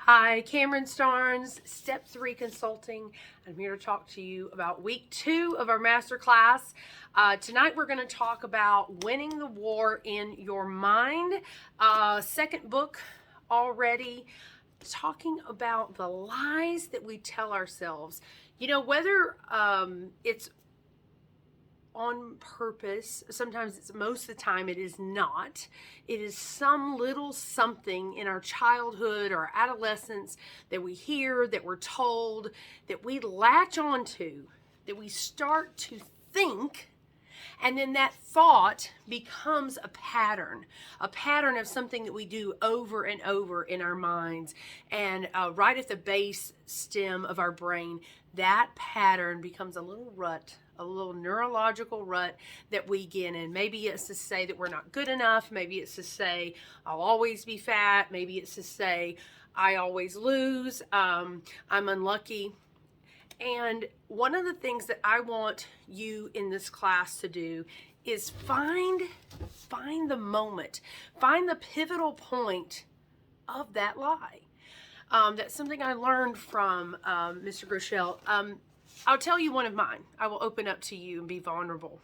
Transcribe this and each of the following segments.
Hi, Cameron Starnes, Step 3 Consulting. I'm here to talk to you about week 2 of our masterclass. Tonight we're going to talk about winning the war in your mind. Second book already, talking about the lies that we tell ourselves. You know, whether it's on purpose, sometimes it's most of the time it is not. It is some little something in our childhood or adolescence that we hear, that we're told, that we latch onto, that we start to think, and then that thought becomes a pattern of something that we do over and over in our minds. And right at the base stem of our brain, that pattern becomes a little rut, a little neurological rut that we get in. Maybe it's to say that we're not good enough. Maybe it's to say I'll always be fat. Maybe it's to say I always lose. I'm unlucky. And one of the things that I want you in this class to do is find the moment, find the pivotal point of that lie. That's something I learned from Mr. Groeschel. I'll tell you one of mine. I will open up to you and be vulnerable.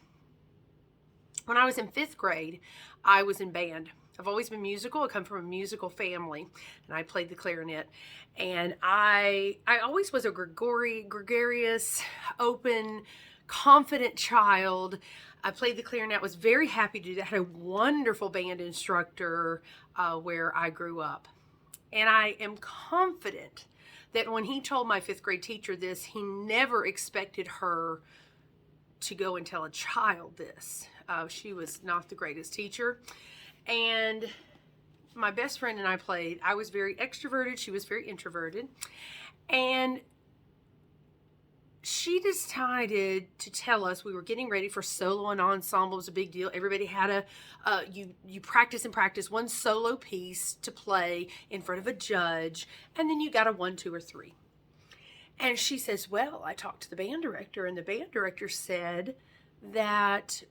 When I was in 5th grade, I was in band. I've always been musical. I come from a musical family, and I played the clarinet. And I always was a gregarious, open, confident child. I played the clarinet. Was very happy to do that. I had a wonderful band instructor where I grew up. And I am confident that when he told my 5th grade teacher this, he never expected her to go and tell a child this. She was not the greatest teacher. And my best friend and I played. I was very extroverted. She was very introverted. And she decided to tell us, we were getting ready for solo and ensemble. It was a big deal. Everybody had you practice and practice one solo piece to play in front of a judge, and then you got a 1, 2, or 3. And she says, well, I talked to the band director, and the band director said that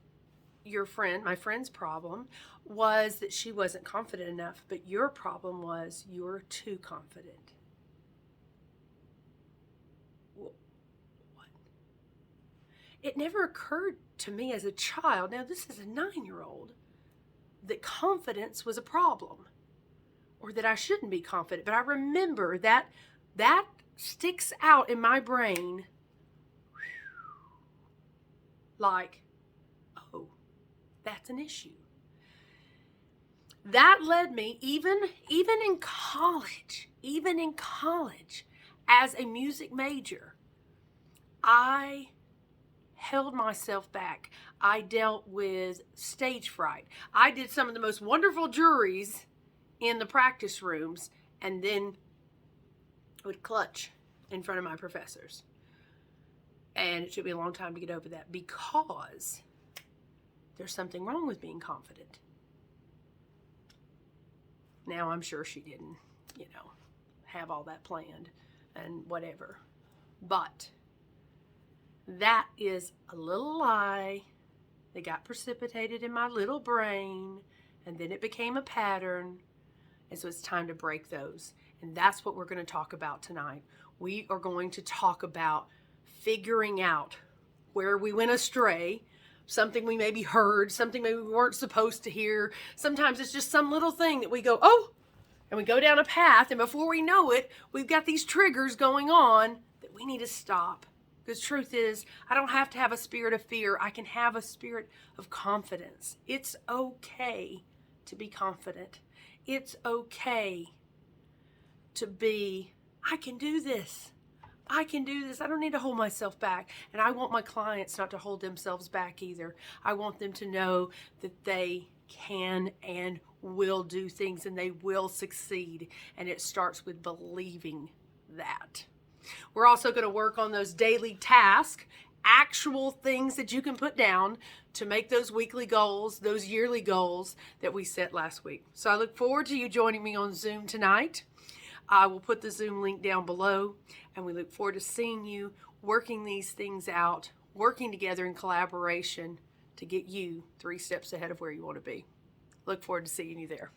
my friend's problem was that she wasn't confident enough, but your problem was you're too confident. It never occurred to me as a child, now this is a 9-year-old, that confidence was a problem or that I shouldn't be confident. But I remember that sticks out in my brain like, oh, that's an issue. That led me, even in college, as a music major, I held myself back. I dealt with stage fright. I did some of the most wonderful juries in the practice rooms and then would clutch in front of my professors. And it took me a long time to get over that because there's something wrong with being confident. Now, I'm sure she didn't, have all that planned and whatever. But that is a little lie that got precipitated in my little brain, and then it became a pattern, and so it's time to break those. And that's what we're going to talk about tonight. We are going to talk about figuring out where we went astray, something we maybe heard, something maybe we weren't supposed to hear. Sometimes it's just some little thing that we go, oh, and we go down a path, and before we know it, we've got these triggers going on that we need to stop. Because truth is, I don't have to have a spirit of fear. I can have a spirit of confidence. It's okay to be confident. It's okay to be, I can do this. I can do this. I don't need to hold myself back. And I want my clients not to hold themselves back either. I want them to know that they can and will do things and they will succeed. And it starts with believing that. We're also going to work on those daily tasks, actual things that you can put down to make those weekly goals, those yearly goals that we set last week. So I look forward to you joining me on Zoom tonight. I will put the Zoom link down below, and we look forward to seeing you working these things out, working together in collaboration to get you 3 steps ahead of where you want to be. Look forward to seeing you there.